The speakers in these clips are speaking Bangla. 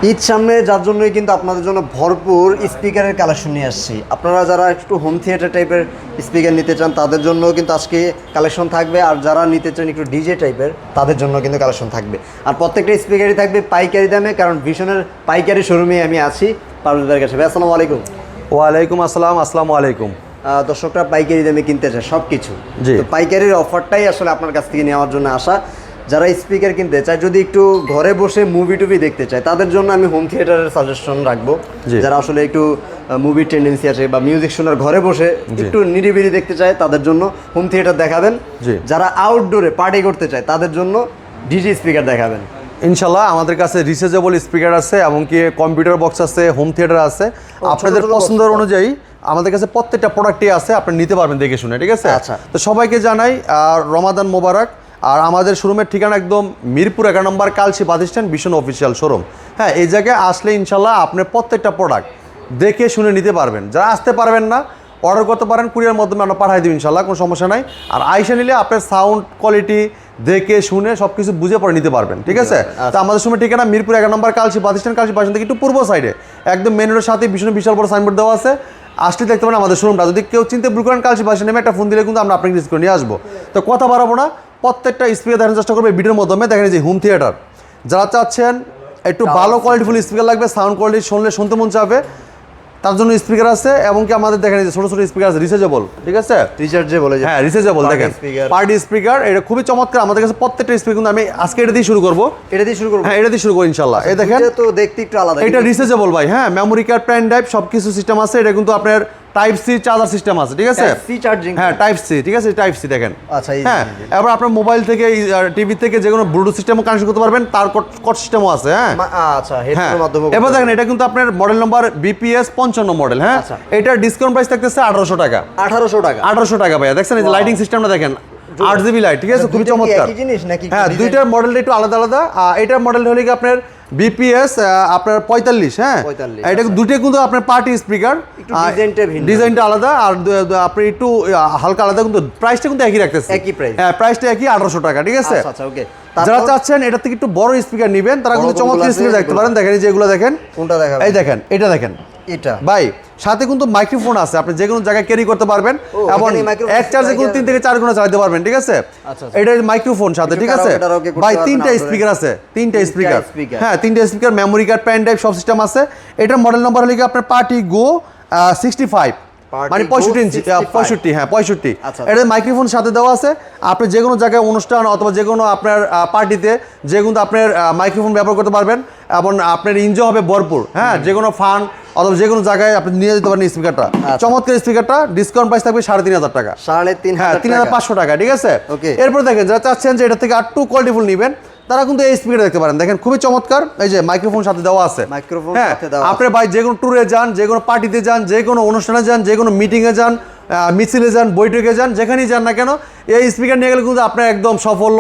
ঈদ সামনে যার জন্যই কিন্তু আপনাদের জন্য ভরপুর স্পিকারের কালেকশন নিয়ে আসছি। আপনারা যারা একটু হোম থিয়েটার টাইপের স্পিকার নিতে চান তাদের জন্য কিন্তু আজকে কালেকশন থাকবে, আর যারা নিতে চান একটু ডিজে টাইপের তাদের জন্য কিন্তু কালেকশন থাকবে। আর প্রত্যেকটা স্পিকারই থাকবে পাইকারি দামে, কারণ ভিশনের পাইকারি শোরুমে আমি আছি পারভেজের কাছে। ভাই আসসালামু আলাইকুম। ওয়ালাইকুম আসসালাম। আসসালামু আলাইকুম। দর্শকরা পাইকারি দামে কিনতে চায় সব কিছু, তো পাইকারির অফারটাই আসলে আপনার কাছ থেকে নেওয়ার জন্য আসা। যারা স্পিকার কিনতে চায়, যদি একটু ঘরে বসে মুভি টুভি দেখতে চায় তাদের জন্য আমি হোম থিয়েটারের সাজেশন রাখবো। যারা আসলে একটু মুভির টেন্ডেন্সি আছে বা মিউজিক শোনার ঘরে বসে একটু নিরিবিলি দেখতে চায় তাদের জন্য হোম থিয়েটার দেখাবেন। যারা আউটডোরে পার্টি করতে চায় তাদের জন্য ডিজি স্পিকার দেখাবেন। ইনশাল্লাহ আমাদের কাছে রিচার্জেবল স্পিকার আছে, এমনকি কম্পিউটার বক্স আছে, হোম থিয়েটার আছে। আপনাদের পছন্দ অনুযায়ী আমাদের কাছে প্রত্যেকটা প্রোডাক্টই আছে, আপনি নিতে পারবেন দেখে শুনে। ঠিক আছে, তো সবাইকে জানাই রমাদান মোবারক। আর আমাদের শোরুমের ঠিকানা একদম মিরপুর 11 নম্বর কালসি বাস স্ট্যান্ড, ভীষণ অফিসিয়াল শোরুম। হ্যাঁ, এই জায়গায় আসলে ইনশাল্লাহ আপনি প্রত্যেকটা প্রোডাক্ট দেখে শুনে নিতে পারবেন। যারা আসতে পারবেন না অর্ডার করতে পারেন, কুরিয়ার মাধ্যমে আমরা পাঠাই দিই ইনশাল্লাহ, কোনো সমস্যা নাই। আর আইসা নিলে আপনার সাউন্ড কোয়ালিটি দেখে শুনে সব কিছু বুঝে পরে নিতে পারবেন। ঠিক আছে, তো আমাদের সময় ঠিকানা মিরপুর 11 নম্বর Kalshi bus stand, Kalshi bus stand থেকে একটু পূর্ব সাইডে একদম মেন রোডের সাথে ভীষণ বিশাল বড় সাইনবোর্ড দেওয়া আছে। আসলে দেখতে পারেন আমাদের শোরুমটা। যদি কেউ চিনতে ভুল করেন, কালসি বাস স্ট্যান্ডে একটা ফোন দিলে কিন্তু আমরা আপনাকে রিসিভ করে নিয়ে আসবো। তো কথা বাড়াবো না, প্রত্যেকটা স্পিকার দেখানোর চেষ্টা করবে ভিডিওর মাধ্যমে। দেখেন যে হোম থিয়েটার যারা চাচ্ছেন একটু ভালো কোয়ালিটিফুল স্পিকার লাগবে, সাউন্ড কোয়ালিটি শুনতে মন চাবে, তার জন্য স্পিকার আছে। এবং কি আমাদের দেখেন যে ছোট ছোট স্পিকার আছে রিচার্জেবল। ঠিক আছে, রিচার্জেবল, হ্যাঁ রিচার্জেবল। দেখেন পার্টি স্পিকার, এটা খুবই চমৎকার। আমাদের কাছে প্রত্যেকটা স্পিকার কিন্তু আমি আজকে এটা দিয়ে শুরু করবো। হ্যাঁ, এটা দিয়ে শুরু করবো ইনশাল্লাহ। এই দেখেন তো দেখতে একটু আলাদা, এটা রিচার্জেবল ভাই। হ্যাঁ, মেমোরি কার্ড, পেন ড্রাইভ সব কিছু সিস্টেম আছে। এটা কিন্তু আপনার টাইপ সি চার্জার সিস্টেম আছে। ঠিক আছে, সি চার্জিং, হ্যাঁ টাইপ সি। ঠিক আছে, টাইপ সি দেখেন। আচ্ছা, হ্যাঁ, এবার আপনার মোবাইল থেকে টিভি থেকে যে কোনো ব্লুটুথ সিস্টেমও কানেকশন করতে পারবেন, তার কট সিস্টেমও আছে। হ্যাঁ আচ্ছা, হেডফোনের মাধ্যমে। এবার দেখেন এটা কিন্তু আপনার মডেল নাম্বার বিপিএস 55 মডেল। হ্যাঁ, এটা ডিসকাউন্ট প্রাইস থাকতেছে 1800 টাকা। 1800 টাকা ভাইয়া। দেখছেন এই যে লাইটিং সিস্টেমটা দেখেন, 8GB লাইট। ঠিক আছে, খুবই চমৎকার। হ্যাঁ, দুইটার মডেলটা একটু আলাদা আলাদা। এটার মডেল হলে কি আপনার বিপিএস আপনার 45। হ্যাঁ, এটা দুটোই কিন্তু আপনার পার্টি স্পিকার, ডিজাইনটা আলাদা আর আপনি একটু হালকা আলাদা, কিন্তু প্রাইসটা কিন্তু একই রাখতেছে। হ্যাঁ, প্রাইসটা একই 1800 টাকা। ঠিক আছে, যারা চাচ্ছেন এটা থেকে একটু বড় স্পিকার নেবেন তারা কিন্তু চমৎকার স্পিকার দেখতে পারেন। দেখেন এই যেগুলো দেখেন, কোনটা দেখাবেন? এই দেখেন, এটা দেখেন, এটা ভাই সাথে কিন্তু মাইক্রোফোন আছে, আপনি যে কোনো জায়গায় ক্যারি করতে পারবেন এবং এক চার্জে কিন্তু 3 থেকে 4 ঘন্টা চালাতে পারবেন। ঠিক আছে, এটা মাইক্রোফোন সাথে। ঠিক আছে ভাই, 3টা স্পিকার আছে, 3টা স্পিকার। হ্যাঁ, 3টা speaker, memory card, pen drive সব সিস্টেম আছে। এটার মডেল নাম্বার হলো কি আপনার পার্টি গো 65, মানে 65 ইঞ্চি, 65। হ্যাঁ 65। এটা মাইক্রোফোন সাথে দেওয়া আছে। আপনি যে কোনো জায়গায় অনুষ্ঠান অথবা যে কোনো আপনার পার্টিতে যে কোনো আপনার মাইক্রোফোন ব্যবহার করতে পারবেন এবং আপনার এনজয় হবে ভরপুর। হ্যাঁ, যে কোনো ফান অথবা যে কোনো জায়গায় আপনি নিয়ে যেতে পারেন স্পিকারটা। চমৎকার স্পিকারটা, ডিসকাউন্ট প্রাইস থাকবে 3500 টাকা। 3500 টাকা। ঠিক আছে, এরপর দেখেন যারা চাচ্ছেন যে এটা থেকে আর একটু কোয়ালিটিফুল নেবেন তারা কিন্তু এই স্পিকার দেখতে পারেন। দেখেন খুবই চমৎকার, এই যে মাইক্রোফোন সাথে দেওয়া আছে। হ্যাঁ, আপনি ভাই যে কোনো ট্যুরে যান, যে কোনো পার্টিতে যান, যে কোনো অনুষ্ঠানে যান, যে কোনো মিটিংয়ে যান, মিছিলে যান, বৈঠকে যান, যেখানেই যান না কেন এই স্পিকার নিয়ে গেলে কিন্তু আপনি একদম সফল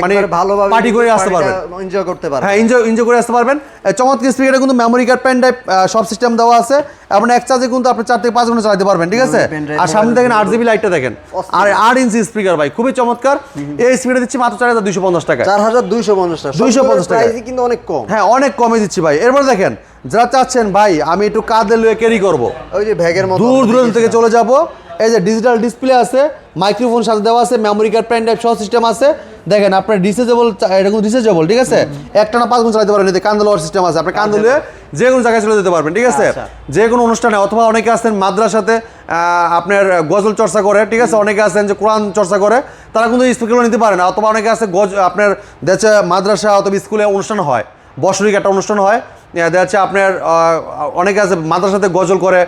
মানে ভালোভাবে পার্টি করে আসতে পারবেন, এনজয় করতে পারবেন। হ্যাঁ, এনজয় করে আসতে পারবেন। চমৎকার স্পিকারে কিন্তু মেমোরি কার্ড, পেন ড্রাইভ সব সিস্টেম দেওয়া আছে এবং এক চার্জে কিন্তু আপনি 4 থেকে 5 ঘন্টা চালাতে পারবেন। ঠিক আছে, আর সামনে দেখেন 8GB লাইটটা দেখেন, আর 8 ইঞ্চি স্পিকার ভাই, খুবই চমৎকার। এই স্পিকার দিচ্ছি মাত্র 4250 টাকা। 4250 টাকা কিন্তু অনেক কম। হ্যাঁ, অনেক কমে দিচ্ছি ভাই। এরপর দেখেন যারা চাচ্ছেন ভাই আমি একটু কাঁধে লয়ে ক্যারি করবো, ওই যে ব্যাগের মতো দূর দূরান্ত থেকে চলে যাব, এই যে ডিজিটাল ডিসপ্লে আছে, মাইক্রোফোন সাথে দেওয়া আছে, মেমোরি কার্ড, পেন ড্রাইভ সব সিস্টেম আছে। দেখেন আপনার রিচার্জেবল, এটা কিন্তু রিচার্জেবল। ঠিক আছে, একটানা 5 ঘন্টা চালাতে পারবেন। এতে কান্দে লওয়ার সিস্টেম আছে, আপনি কান্দে লয়ে যে কোনো জায়গায় চলে যেতে পারবেন। ঠিক আছে, যে কোনো অনুষ্ঠানে অথবা অনেকে আছেন মাদ্রাসাতে আপনার গজল চর্চা করে। ঠিক আছে, অনেকে আছেন যে কোরআন চর্চা করে, তারা কিন্তু স্পিকারগুলো নিতে পারেন। অথবা অনেকে আছে আপনার দেশে মাদ্রাসা অথবা স্কুলে অনুষ্ঠান হয়, বৎসরিক একটা অনুষ্ঠান হয়, দেখা যাচ্ছে আপনার অনেকে আছে মাদ্রাসাতে গজল করে,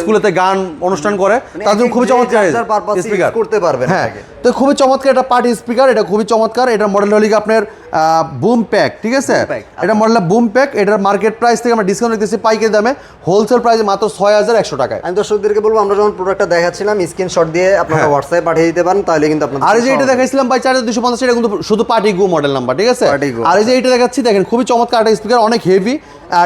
স্কুলেতে গান অনুষ্ঠান করে, তার জন্য খুবই চমৎকার স্পিকার করতে পারবেন। হ্যাঁ, তো খুবই চমৎকার এটা পার্টি স্পিকার, এটা খুবই চমৎকার। এটার মডেল হলো আপনার বুম প্যাক। ঠিক আছে, এটা মডেল বুম প্যাক। এটার মার্কেট প্রাইস থেকে আমরা ডিসকাউন্ট দিতেছি পাইকারি দামে, হোলসেল প্রাইসে মাত্র 6100 টাকায়। আমি দর্শকদেরকে বলবো আমরা যখন প্রোডাক্টটা দেখাচ্ছিলাম স্ক্রিনশট দিয়ে আপনারা হোয়াটসঅ্যাপে পাঠিয়ে দিতে পারেন, তাহলে কিন্তু আপনারা। আর এই যে এটা দেখাইছিলাম ভাই 4250, এটা কিন্তু শুধু পার্টি গো মডেল নাম্বার। ঠিক আছে, আর এই যে এটা দেখাচ্ছি দেখেন খুবই চমৎকার একটা স্পিকার, অনেক হেভি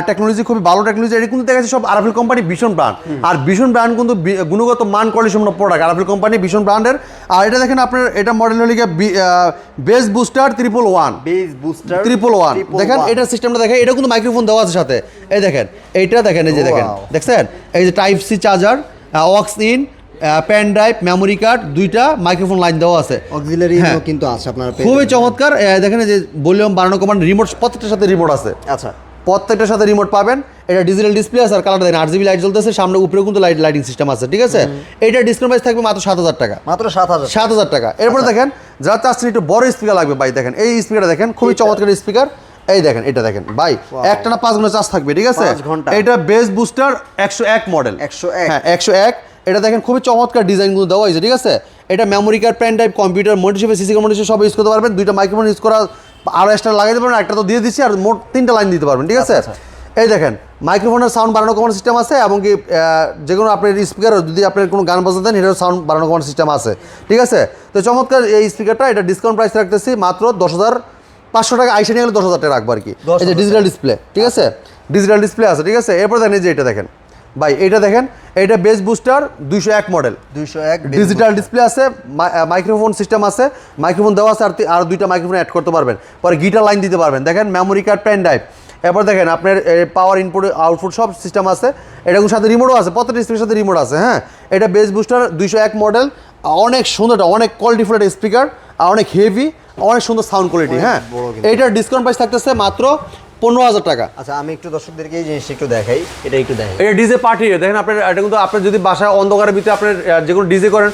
টেকনোলজি, খুবই ভালো টেকনোলজি। এটা কিন্তু দেখাচ্ছে সব আরএফএল কোম্পানি, ভীষণ ব্র্যান্ড। আর ভীষণ ব্র্যান্ড কিন্তু গুণগত মান কোয়ালিটি সম্পন্ন প্রোডাক্ট, আরএফএল কোম্পানি ভীষণ ব্র্যান্ডের। আর এটা দেখেন আপনার এটা মডেল হলো কি বেস বুস্টার 111 বেস বুস্টার 111 দেখেন এটা সিস্টেমটা দেখেন, এটা কিন্তু মাইক্রোফোন দেওয়া আছে সাথে, এই দেখেন এইটা দেখেন, এই যে দেখেন দেখছেন, এই যে type C charger, aux in, pen drive, memory card, দুইটা মাইক্রোফোন লাইন দেওয়া আছে, অক্সিলারি কিন্তু আছে আপনার, খুবই চমৎকার। দেখেন এই যে ভলিউম বাড়ানো কমানো, রিমোট প্রত্যেকটার সাথে রিমোট আছে, আচ্ছা প্রত্যেকটার সাথে রিমোট পাবেন। এটা ডিজিটাল ডিসপ্লে আছে আর কালারটা দেখেন RGB লাইট জ্বলতেছে, সামনে উপরে কিন্তু লাইটিং সিস্টেম আছে, ঠিক আছে। এটা ডিসকাউন্ট প্রাইস থাকবে মাত্র 7,000 টাকা, মাত্র 7,000 টাকা। এরপর দেখেন যারা চাচ্ছেন একটু বড় স্পিকার লাগবে ভাই, দেখেন এই স্পিকারটা দেখেন, খুবই চমৎকার স্পিকার, এই দেখেন এটা দেখেন ভাই, একটানা 5 ঘন্টা চার্জ থাকবে, ঠিক আছে। এটা বেস বুস্টার 101 মডেল, 101, হ্যাঁ 101। এটা দেখেন খুবই চমৎকার ডিজাইনগুলো দেওয়া হয়েছে, ঠিক আছে। এটা memory card, pen drive, computer, monitor, CC monitor সব ইউজ করতে পারবেন। দুইটা মাইক্রোফোন ইউজ করা, আরো এক্সট্রা লাগাইতে পারবেন, একটা তো দিয়ে দিচ্ছি, আর মোট 3টা লাইন দিতে পারবেন, ঠিক আছে। এই দেখেন মাইক্রোফোনের সাউন্ড বাড়ানো কমানোর সিস্টেম আছে, এবং কি যে কোনো আপনার স্পিকার যদি আপনার কোনো গান বাজাতে দেন, এটার সাউন্ড বাড়ানো কমানোর সিস্টেম আছে, ঠিক আছে। তো চমৎকার এই স্পিকারটা, এটা ডিসকাউন্ট প্রাইস রাখতেছি মাত্র 10,500 টাকা, আইসা নিয়ে গেলে 10,000 টাকা রাখবো আর কি। এই যে ডিজিটাল ডিসপ্লে, ঠিক আছে, ডিজিটাল ডিসপ্লে আছে, ঠিক আছে। এরপর দেখেন এই যে এটা দেখেন ভাই, এটা দেখেন, এটা base booster 201 model, 201 digital display আছে, মাইক্রোফোন সিস্টেম আছে, মাইক্রোফোন দেওয়া আছে, আর দুইটা মাইক্রোফোন অ্যাড করতে পারবেন, পরে গিটার লাইন দিতে পারবেন, দেখেন মেমোরি কার্ড, পেন ড্রাইভ। এরপর দেখেন আপনার পাওয়ার ইনপুট আউটপুট সব সিস্টেম আছে, এটার সাথে রিমোটও আছে, প্রত্যেকটা স্পিকারের সাথে রিমোট আছে, হ্যাঁ। এটা বেস বুস্টার 201 মডেল, অনেক সুন্দর, অনেক কোয়ালিটিফুল একটা স্পিকার, আর অনেক হেভি, অনেক সুন্দর সাউন্ড কোয়ালিটি, হ্যাঁ। এইটার ডিসকাউন্ট প্রাইস থাকতেছে মাত্র 15,000 টাকা। আচ্ছা আমি একটু দর্শকদেরকে এই জিনিসটা একটু দেখাই, এটা একটু দেখাই, এটা ডিজে পার্টি দেখেন আপনার, এটা কিন্তু আপনি যদি বাসায় অন্ধকারের ভিতরে আপনার যে কোনো ডিজে করেন,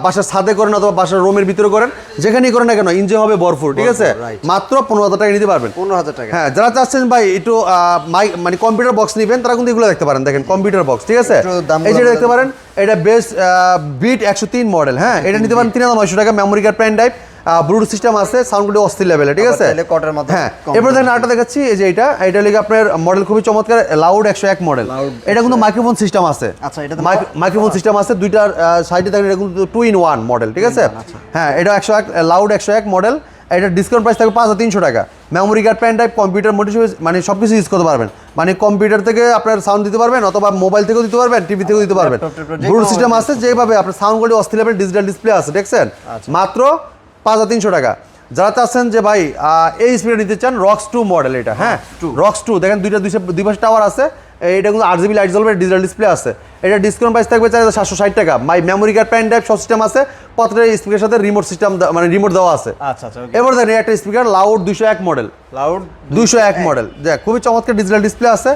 বাসার ছাদে করেন অথবা বাসার রুমের ভিতরে করেন, যেখানেই করেন না কেন এনজয় হবে ভরপুর, ঠিক আছে। মাত্র 15,000 টাকা নিতে পারবেন, 15,000 টাকা। হ্যাঁ, যারা চাচ্ছেন ভাই একটু মানে কম্পিউটার বক্স নেবেন, তারা কিন্তু এগুলো দেখতে পারেন, দেখেন কম্পিউটার বক্স, ঠিক আছে। এই যেটা দেখতে পারেন, এটা বেস বিট 103 মডেল, হ্যাঁ, এটা নিতে পারেন 3,900 টাকা, memory card, pen drive, bluetooth system আছে, সাউন্ড কোয়ালিটি অস্থির লেভেলে, ঠিক আছে। হ্যাঁ, এরপর দেখেন আরেকটা দেখাচ্ছি, এই যে এটা লিখে আপনার মডেল খুবই চমৎকার, লাউড 101 মডেল। এটা কিন্তু মাইক্রোফোন সিস্টেম আছে, আচ্ছা এটা মাইক্রোফোন সিস্টেম আছে, দুইটার সাইডে দেখেন, এটা কিন্তু 2-in-1 মডেল, ঠিক আছে। হ্যাঁ, এটা 101 লাউড 101 মডেল। এটা ডিসকাউন্ট প্রাইস থাকবে 5,300 টাকা। Memory card, pen drive, computer, motive মানে সব কিছু ইউজ করতে পারবেন, মানে কম্পিউটার থেকে আপনার সাউন্ড দিতে পারবেন, অথবা মোবাইল থেকেও দিতে পারবেন, টিভি থেকেও দিতে পারবেন, ব্লুটুথ সিস্টেম আছে, যেভাবে আপনার সাউন্ড কোয়ালিটি অস্থির লেভেল, ডিজিটাল ডিসপ্লে আছে, দেখছেন, মাত্র 5,300 টাকা। যারা চাচ্ছেন যে ভাই এই স্পিকার নিতে চান, রক্স 2 মডেল, এটা হ্যাঁ রক্স 2 দেখেন, দুই পাশে টাওয়ার আছে, এটা কিন্তু RGB লাইট জ্বলবে, ডিজিটাল ডিসপ্লে আছে। এটা ডিসকাউন্ট প্রাইস থাকবে 4,760 টাকা। মেমোরি কার্ড, পেন ড্রাইভ সব সিস্টেম আছে, প্রত্যেকটা স্পিকারের সাথে রিমোট সিস্টেম, মানে রিমোট দেওয়া আছে। আচ্ছা আচ্ছা, এবার দেখেন একটা speaker loud 201 model, loud 201 model, দেখ খুবই চমৎকার ডিজিটাল ডিসপ্লে আছে,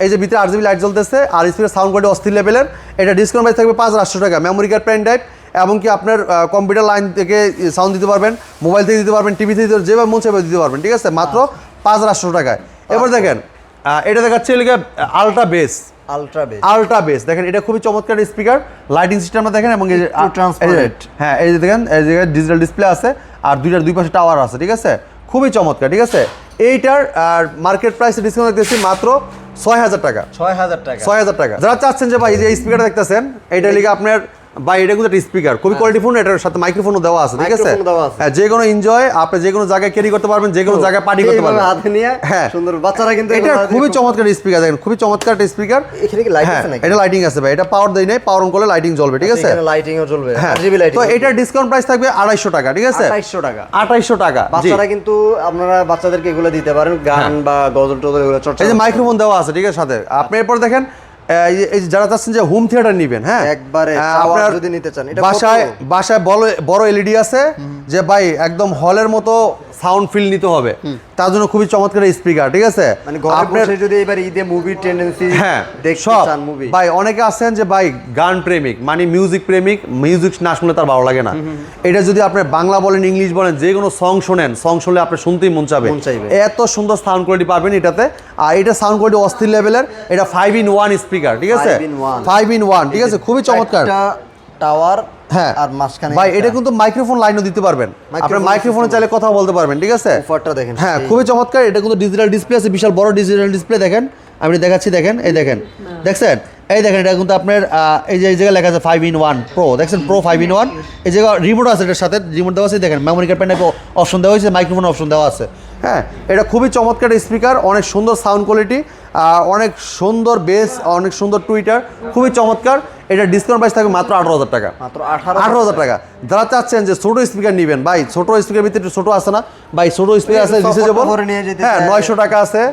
এই যে ভিতরে RGB লাইট জ্বলতেছে, আর স্পিকার সাউন্ড কোয়ালিটি অস্থির লেভেলের। এটা ডিসকাউন্ট প্রাইস থাকবে 5,800 টাকা। মেমোরি কার্ড, পেন ড্রাইভ, এবং কি আপনার কম্পিউটার লাইন থেকে সাউন্ড দিতে পারবেন, মোবাইল থেকে দিতে পারবেন, টিভি থেকে যেভাবে মন সেভাবে দিতে পারবেন, ঠিক আছে, মাত্র 5,800 টাকায়। এবার দেখেন এটা দেখাচ্ছে আলট্রা বেস, দেখেন এটা খুবই চমৎকার স্পিকার, লাইটিং সিস্টেমটা দেখেন, এবং এই যে হ্যাঁ এই যে দেখেন, এই জায়গায় ডিজিটাল ডিসপ্লে আছে, আর দুই পাশে টাওয়ার আছে, ঠিক আছে, খুবই চমৎকার, ঠিক আছে। এইটার মার্কেট প্রাইস ডিসকাউন্ট দেখতেছি মাত্র 6,000 টাকা, 6,000 টাকা। যারা চাচ্ছেন যে ভাই এই যে স্পিকারটা দেখতেছেন, এইটা লিখে আপনার ভাই, এটা কিন্তু একটা স্পিকার খুবই কোয়ালিটিফুল, এটার সাথে মাইক্রোফোনও দেওয়া আছে, ঠিক আছে। হ্যাঁ, যে কোনো এনজয় আপনি যে কোনো জায়গায় ক্যারি করতে পারবেন, যে কোনো জায়গায় পার্টি করতে পারবেন হাতে নিয়ে, হ্যাঁ সুন্দর বাচ্চারা কিন্তু। এটা খুবই চমৎকার স্পিকার, দেখেন খুবই চমৎকার একটা স্পিকার। এখানে কি লাইট আছে নাকি? এটা লাইটিং আছে ভাই, এটা পাওয়ার দেই নাই, পাওয়ার অন করলে লাইটিং জ্বলবে, ঠিক আছে, এখানে লাইটিংও জ্বলবে, RGB লাইটিং। তো এটার ডিসকাউন্ট প্রাইস থাকবে 2,200 টাকা, ঠিক আছে, 2,200 টাকা। বাচ্চারা কিন্তু আপনারা বাচ্চাদেরকে এগুলো দিতে পারেন, গান বা গজল টজল এগুলো চর্চা। এই যে মাইক্রোফোন দেওয়া আছে, ঠিক আছে, সাথে আপনি এরপর দেখেন এই যারা চাচ্ছেন যে হোম থিয়েটার নিবেন, হ্যাঁ একবারে আপনার যদি নিতে চান, এটা বাসায় বড় LED আছে, যে ভাই একদম হলের মতো সাউন্ড ফিল নিতে হবে, তার জন্য খুবই চমৎকার স্পিকার, ঠিক আছে। মানে ঘরে বসে যদি এবার ঈদে মুভি টেন্ডেন্সি হ্যাঁ দেখতে চান, মুভি ভাই অনেকে আছেন যে ভাই গান প্রেমিক, মানে মিউজিক প্রেমিক, মিউজিক না শুনলে তার ভালো লাগে না। এটা যদি আপনি বাংলা বলেন, ইংলিশ বলেন, যে কোনো সং শোনেন, সং শুনলে আপনি শুনতেই মন চাবে, এত সুন্দর সাউন্ড কোয়ালিটি পাবেন এটাতে। আর এটা সাউন্ড কোয়ালিটি অস্থির লেভেলের, এটা 5-in-1 স্পিকার, ঠিক আছে, 5-in-1, ঠিক আছে, খুবই চমৎকার টাওয়ার। হ্যাঁ, আর মাঝখানে ভাই এটা কিন্তু মাইক্রোফোন লাইনও দিতে পারবেন, আপনি মাইক্রোফোনে চাইলে কথা বলতে পারবেন, ঠিক আছে। অফারটা দেখেন, হ্যাঁ খুবই চমৎকার। এটা কিন্তু ডিজিটাল ডিসপ্লে আছে, বিশাল বড় ডিজিটাল ডিসপ্লে, দেখেন আমি দেখাচ্ছি, দেখেন এই দেখেন, দেখছেন এই দেখেন, এটা কিন্তু আপনার এই যে জায়গায় লেখা আছে 5-in-1 প্রো, দেখছেন প্রো 5-in-1। এই জায়গায় রিমোট আছে, এটার সাথে রিমোট দেওয়া আছে, দেখেন memory card, pen drive option দেওয়া হয়েছে, মাইক্রোফোন অপশন দেওয়া আছে। হ্যাঁ, এটা খুবই চমৎকার স্পিকার, অনেক সুন্দর সাউন্ড কোয়ালিটি, অনেক সুন্দর বেস, অনেক সুন্দর টুইটার, খুবই চমৎকার। এটা ডিসকাউন্ট প্রাইস থাকবে মাত্র 18,000 টাকা। মাত্র 18,000 টাকা। যারা চাচ্ছেন যে ছোট স্পিকার নেবেন, ভাই ছোট স্পিকার ভিতরে ছোট আছে না ভাই, ছোট স্পিকার আছে রিচার্জেবল, হ্যাঁ 900 টাকা আছে।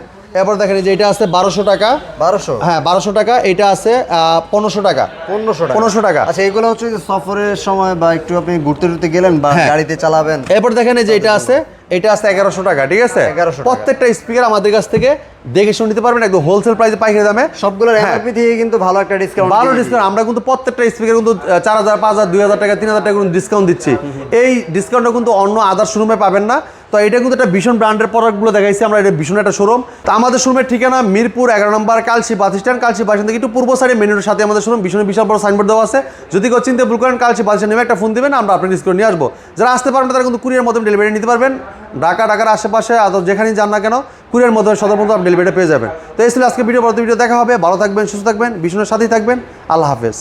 এরপর দেখেন যে এটা আছে 1200 টাকা। 1200, হ্যাঁ 1200 টাকা। এটা আছে 1500 টাকা। 1500 টাকা। আচ্ছা, এগুলো হচ্ছে যে সফরের সময় বা একটু আপনি ঘুরতে টুরতে গেলেন বা গাড়িতে চালাবেন। এরপর দেখেন যে এটা আছে 1100 টাকা, ঠিক আছে। 1100 টাকা। প্রত্যেকটা স্পিকার আমাদের কাছ থেকে দেখে শুনে নিতে পারবেন একদম হোলসেল প্রাইসে, পাইকারি দামে। সবগুলোর এমআরপি থেকে কিন্তু ভালো একটা ডিসকাউন্ট, ভালো ডিসকাউন্ট। আমরা কিন্তু প্রত্যেকটা স্পিকার কিন্তু 4000, 5000, 2000 টাকা, 3000 টাকা কিন্তু ডিসকাউন্ট দিচ্ছি। এই ডিসকাউন্টটা কিন্তু অন্য আদার শোরুমে পাবেন না। তো এটা কিন্তু একটা ভীষণ ব্র্যান্ডের প্রোডাক্টগুলো দেখাইছি আমরা, এটা ভীষণ একটা শোরুম। তো আমাদের শোরুমের ঠিকানা মিরপুর 11 নম্বর Kalshi bus stand. Kalshi bus stand থেকে একটু পূর্ব সাইডে মেনুর সাথে আমাদের শোরুম, ভীষণ বিশাল বড় সাইনবোর্ড দেওয়া আছে। যদি কেউ চিন্তা ভুল করেন কালসি বাস স্ট্যান্ড নেমে একটা ফোন দিবেন, আমরা আপনার ডিসকাউন্ট নিয়ে আসবো। যারা আসতে পারবেন তারা কিন্তু কুরিয়ার মাধ্যমে ডেলিভারি নিতে পারবেন। ঢাকার আশেপাশে যেখানেই যান না কেন কুরিয়ার মাধ্যমে সদর আপনি ডেলিভারিটা পেয়ে যাবেন। তো এই ছিল আজকে ভিডিও। পরবর্তী ভিডিও দেখা হবে। ভালো থাকবেন, সুস্থ থাকবেন, ভীষণের সাথেই থাকবেন। আল্লাহ হাফেজ।